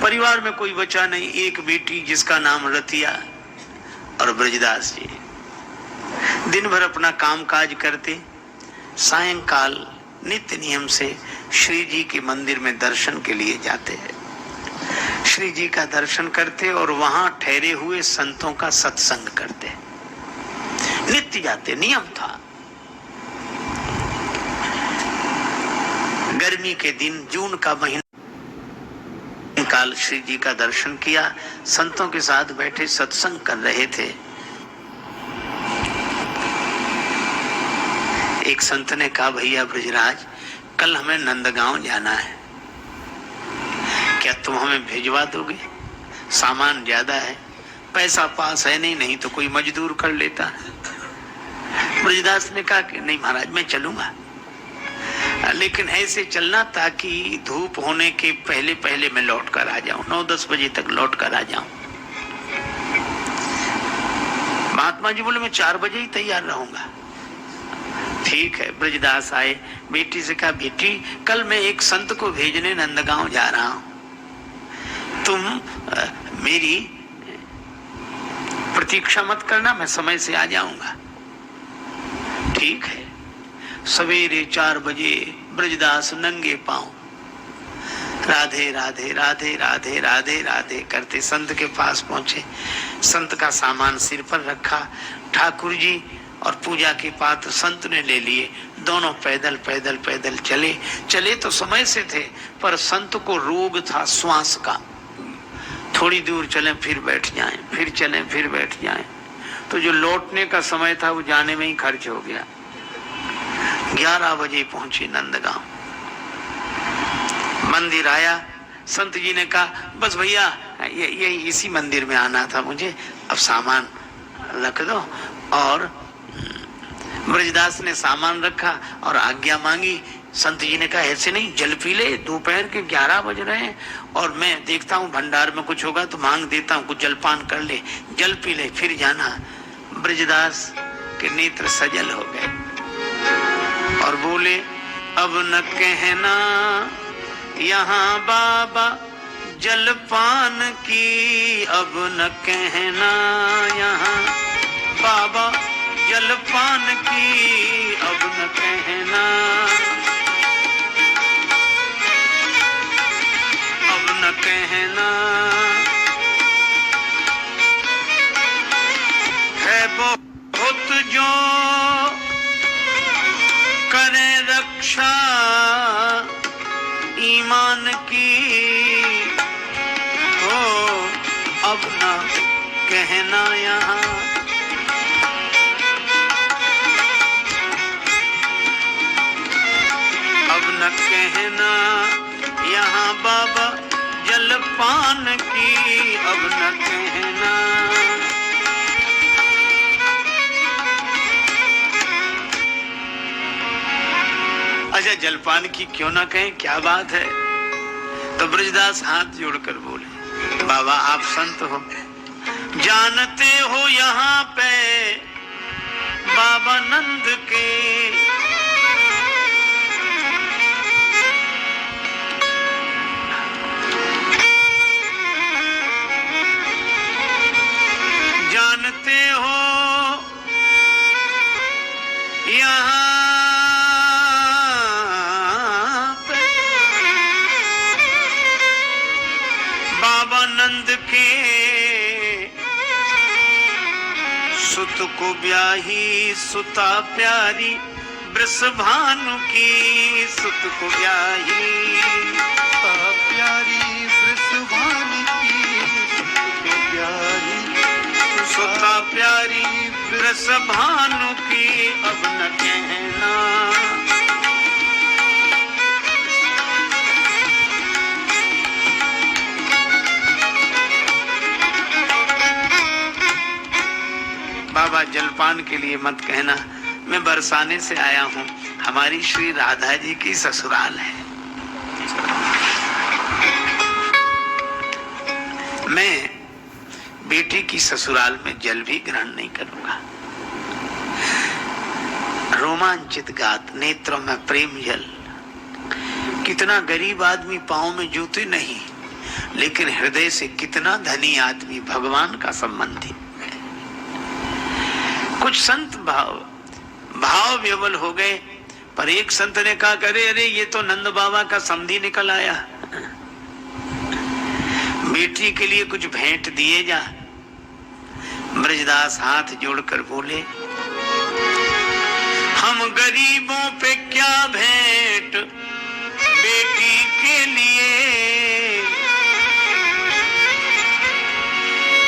परिवार में कोई बचा नहीं, एक बेटी जिसका नाम रतिया और ब्रजदास जी। दिन भर अपना काम काज करते, सायंकाल नित्य नियम से श्री जी के मंदिर में दर्शन के लिए जाते हैं। श्री जी का दर्शन करते और वहां ठहरे हुए संतों का सत्संग करते। नित्य जाते, नियम था। गर्मी के दिन, जून का महीना काल, श्री जी का दर्शन किया, संतों के साथ बैठे सत्संग कर रहे थे। एक संत ने कहा, भैया ब्रजराज, कल हमें नंदगांव जाना है, क्या तुम हमें भेजवा दोगे? सामान ज्यादा है, पैसा पास है नहीं तो कोई मजदूर कर लेता। ब्रजदास ने कहा कि नहीं महाराज, मैं चलूंगा, लेकिन ऐसे चलना ताकि धूप होने के पहले पहले मैं लौट कर आ जाऊं, 9-10 बजे तक लौट कर आ जाऊं। महात्मा जी बोले, मैं 4 बजे ही तैयार रहूंगा। ठीक है। ब्रजदास आए, बेटी से कहा, बेटी कल मैं एक संत को भेजने नंदगांव जा रहा हूं, तुम मेरी प्रतीक्षा मत करना, मैं समय से आ जाऊंगा। ठीक है। सवेरे 4 बजे ब्रजदास नंगे पांव राधे राधे राधे राधे राधे राधे करते संत के पास पहुंचे। संत का सामान सिर पर रखा, ठाकुर जी और पूजा के पात्र संत ने ले लिए। दोनों पैदल पैदल पैदल चले। चले तो समय से थे, पर संत को रोग था श्वास का। थोड़ी दूर चले फिर बैठ जाएं, फिर चलें फिर बैठ जाएं, तो जो लौटने का समय था वो जाने में ही खर्च हो गया। 11 बजे पहुंचे नंदगांव। मंदिर आया, संत जी ने कहा, बस भैया ये इसी मंदिर में आना था मुझे, अब सामान रख दो। और ब्रजदास ने सामान रखा और आज्ञा मांगी। संत जी ने कहा, ऐसे नहीं, जल पी ले, दोपहर के 11 बज रहे हैं और मैं देखता हूँ भंडार में कुछ होगा तो मांग देता हूँ, कुछ जलपान कर ले, जल पी ले फिर जाना। ब्रजदास के नेत्र सजल हो गए और बोले, अब न कहना यहाँ बाबा जलपान की, अब न कहना यहाँ बाबा जलपान की, अब न कहना, अब न कहना। है बहुत जो करे रक्षा ईमान की, हो अब न कहना यहाँ, अब न कहना यहाँ बाबा जलपान की, अब न कहना। अच्छा, जलपान की क्यों ना कहें, क्या बात है? तो ब्रजदास हाथ जोड़कर बोले, बाबा आप संत हो, जानते हो यहाँ पे बाबा नंद के जानते हो यहाँ पे बाबा नंद के सुत को ब्याही सुता प्यारी वृषभानु की, सुत को ब्याही प्यारी वृषभानु की, सुत को प्यारी सुता प्यारी वृषभानु की, अब न कहना। बाबा जलपान के लिए मत कहना, मैं बरसाने से आया हूँ, हमारी श्री राधा जी की ससुराल है, मैं बेटी की ससुराल में जल भी ग्रहण नहीं करूंगा। रोमांचित गात, नेत्रों में प्रेम जल। कितना गरीब आदमी, पांव में जूते नहीं, लेकिन हृदय से कितना धनी आदमी भगवान का संबंधी। कुछ संत भाव विवल हो गए, पर एक संत ने कहा करे अरे ये तो नंद बाबा का समधी निकल आया, बेटी के लिए कुछ भेंट दिए जा। ब्रजदास हाथ जोड़कर बोले, हम गरीबों पे क्या भेंट बेटी के लिए,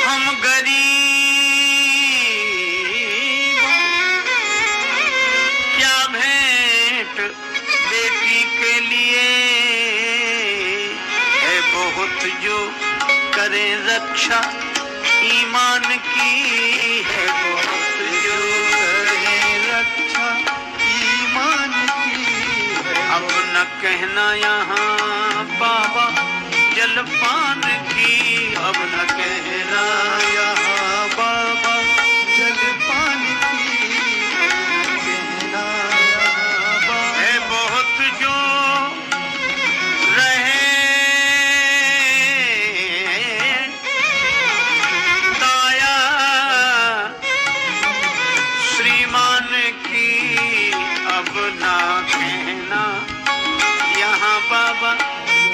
हम गरीब क्या भेंट बेटी के लिए, है बहुत जो करे रक्षा ईमान की, है बहुत जो करे रक्षा ईमान की है। अब न कहना यहाँ बाबा जलपान की, अब न कहना यहाँ बाबा जलपान की, कहना यहाँ बाबा है बहुत जो रहे दाया श्रीमान की, अब ना कहना यहाँ बाबा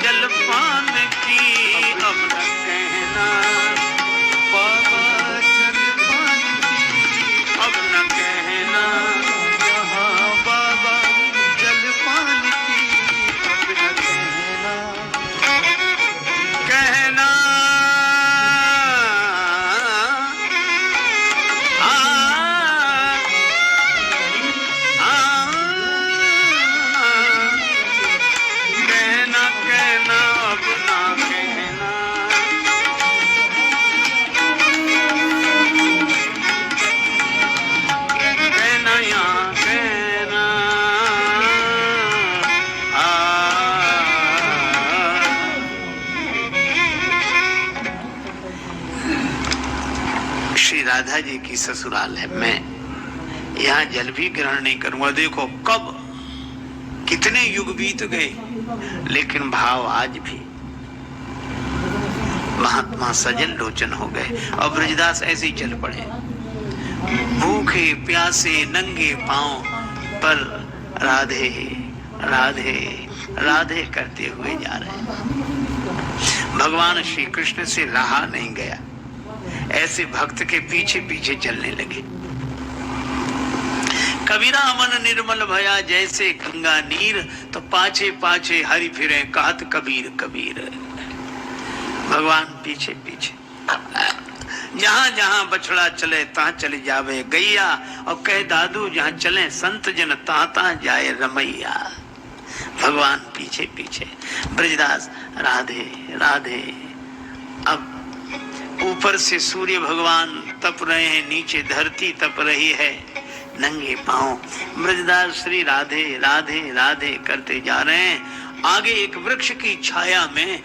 जलपान की, अब न कहना बाबा जलपान की, अब न कहना यहाँ बाबा जलपान की, अब न कहना कहना कहना कहना अब ना कहना, कहना यहाँ कहना श्री राधा जी की ससुराल है, मैं यहाँ जल भी ग्रहण नहीं करूंगा। देखो कब कितने युग बीत गए, लेकिन भाव आज भी महात्मा सजल लोचन हो गए। और ब्रजदास ऐसे ही चल पड़े, भूखे प्यासे नंगे पांव पर राधे राधे राधे करते हुए जा रहे हैं। भगवान श्री कृष्ण से रहा नहीं गया, ऐसे भक्त के पीछे पीछे चलने लगे। कबीरा मन निर्मल भया जैसे गंगा नीर, तो पाछे पाछे हरि फिरे कहत कबीर कबीर। भगवान पीछे पीछे, जहां जहां बछड़ा चले तहां चले जावे गैया, और कह दादू जहां चले संत जन तहां तहां जाए रमैया। भगवान पीछे पीछे, ब्रजदास राधे राधे। अब ऊपर से सूर्य भगवान तप रहे हैं, नीचे धरती तप रही है, नंगे पांव ब्रजदास श्री राधे राधे राधे करते जा रहे हैं। आगे एक वृक्ष की छाया में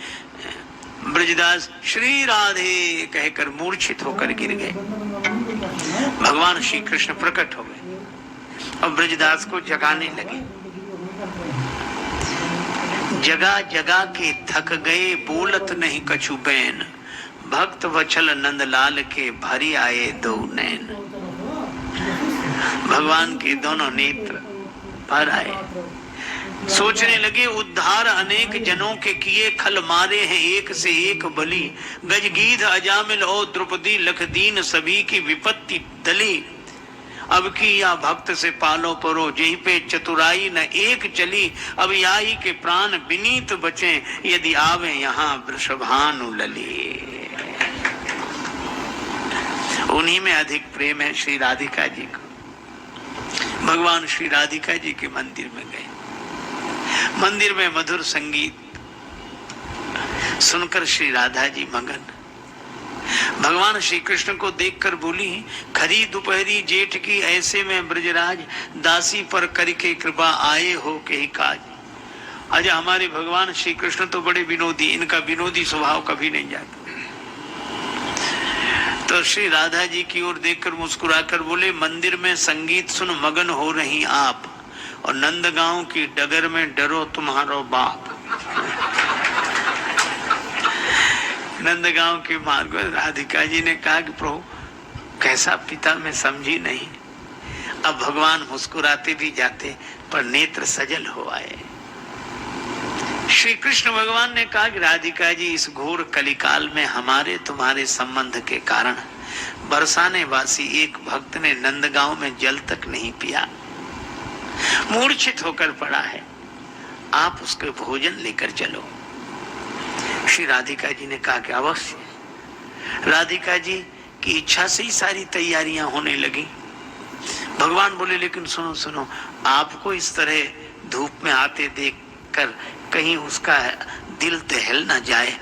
ब्रजदास श्री राधे कहकर मूर्छित होकर गिर गए। भगवान श्री कृष्ण प्रकट हो गए और ब्रजदास को जगाने लगे। जगा जगा के थक गए, बोलत नहीं कछु बैन, भक्त वचल नंदलाल के भरी आए दो नैन। भगवान के दोनों नेत्र भर आए। सोचने लगे उद्धार अनेक जनों के किए, खल मारे हैं एक से एक बलि। गजगीध अजामिल और द्रौपदी लखदीन, सभी की विपत्ति दली। अब की या भक्त से पालो परो, जहीं पे चतुराई न एक चली। अब याई के प्राण विनीत बचे, यदि आवे यहाँ वृषभानु लली। उन्हीं में अधिक प्रेम है श्री राधिका जी को। भगवान श्री राधिका जी के मंदिर में गए। मंदिर में मधुर संगीत सुनकर श्री राधा जी मगन। भगवान श्री कृष्ण को देखकर बोली, खरी दोपहरी जेठ की ऐसे में ब्रजराज, दासी पर करके कृपा आए हो के ही काज। आज हमारे भगवान श्री कृष्ण तो बड़े विनोदी, इनका विनोदी स्वभाव कभी नहीं जाता। तो श्री राधा जी की ओर देखकर मुस्कुराकर बोले, मंदिर में संगीत सुन मगन हो रही आप, और नंदगांव की डगर में डरो तुम्हारो बाप। नंदगांव के मार्ग में राधिका जी ने कहा कि प्रभु कैसा पिता मैं समझी नहीं। अब भगवान मुस्कुराते भी जाते पर नेत्र सजल हो आए। श्री कृष्ण भगवान ने कहा कि राधिका जी इस घोर कलिकाल में हमारे तुम्हारे संबंध के कारण बरसाने वासी एक भक्त ने नंदगांव में जल तक नहीं पिया, मूर्छित होकर पड़ा है, आप उसके भोजन लेकर चलो। श्री राधिका जी ने कहा कि अवश्य। राधिका जी की इच्छा से ही सारी तैयारियां होने लगी। भगवान बोले लेकिन सुनो सुनो, आपको इस तरह धूप में आते देखकर कहीं उसका दिल दहल ना जाए,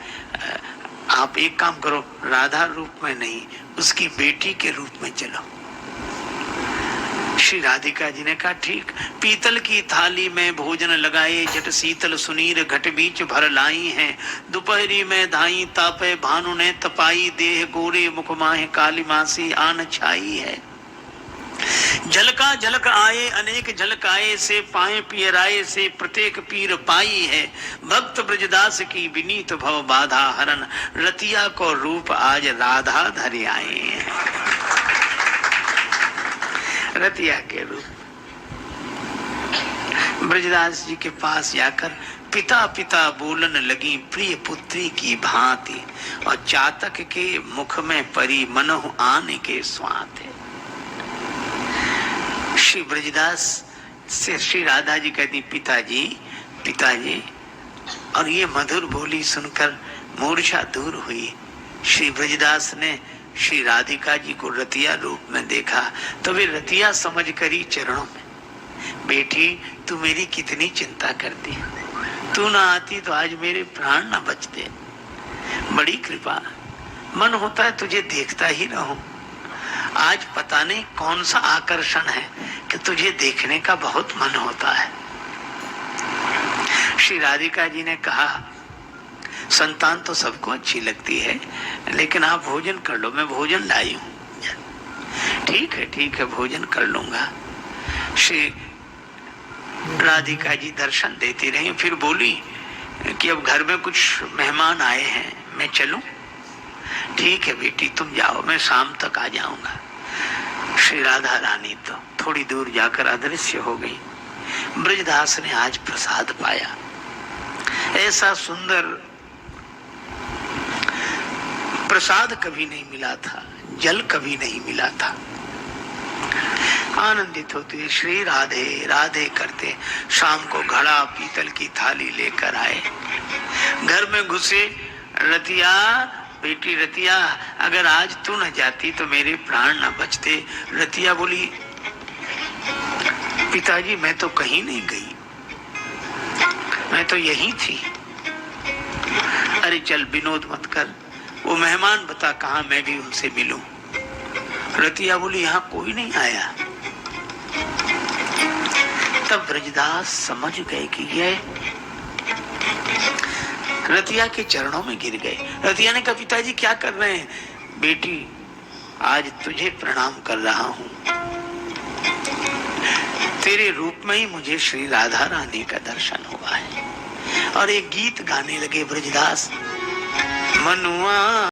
आप एक काम करो, राधा रूप में नहीं उसकी बेटी के रूप में चलो। श्री राधिका जी ने कहा ठीक। पीतल की थाली में भोजन लगाए, झट शीतल सुनीर घट बीच भर लाई है। दोपहरी में धाई तापे भानु ने तपाई, देह गोरे मुख माहे काली मासी आन छाई है। झलका झलक आए अनेक झलकाए, से पाए पियराए से प्रत्येक पीर पाई है। भक्त ब्रजदास की विनीत भव बाधा हरन, रतिया को रूप आज राधा धरे आए हैं। रतिया के रूप ब्रजदास जी के पास जाकर पिता पिता बोलन लगी, प्रिय पुत्री की भांति, और चातक के मुख में परी मनहु आने के स्वात है। श्री ब्रजदास से श्री राधा जी कहती पिताजी पिताजी, और ये मधुर बोली सुनकर मूर्छा दूर हुई। श्री ब्रजदास ने श्री राधिका जी को रतिया रूप में देखा तो वे रतिया समझ करी चरणों में, बेटी तू मेरी कितनी चिंता करती, तू ना आती तो आज मेरे प्राण ना बचते, बड़ी कृपा, मन होता है तुझे देखता ही रहूं। आज पता नहीं कौन सा आकर्षण है कि तुझे देखने का बहुत मन होता है। श्री राधिका जी ने कहा संतान तो सबको अच्छी लगती है, लेकिन आप भोजन कर लो, मैं भोजन लाई हूं। ठीक है भोजन कर लूंगा। श्री राधिका जी दर्शन देती रही, फिर बोली कि अब घर में कुछ मेहमान आए हैं, मैं चलूं? ठीक है बेटी तुम जाओ, मैं शाम तक आ जाऊंगा। श्री राधा रानी तो थोड़ी दूर जाकर अदृश्य हो गई। ब्रजदास ने आज प्रसाद पाया, ऐसा सुंदर प्रसाद कभी नहीं मिला था, जल कभी नहीं मिला था। आनंदित होते श्री राधे राधे करते शाम को घड़ा पीतल की थाली लेकर आए। घर में घुसे, रतिया बेटी रतिया, अगर आज तू न जाती तो मेरे प्राण न बचते। रतिया बोली पिताजी मैं तो कहीं नहीं गई, मैं तो यहीं थी। अरे चल विनोद मत कर, वो मेहमान बता कहाँ मैं भी उनसे मिलूं। रतिया बोली यहाँ कोई नहीं आया। तब ब्रजदास समझ गए कि ये रतिया के चरणों में गिर गए। रतिया ने कहा पिताजी क्या कर रहे हैं? बेटी आज तुझे प्रणाम कर रहा हूं, तेरे रूप में ही मुझे श्री राधा रानी का दर्शन हुआ है। और एक गीत गाने लगे ब्रजदास, मनुआ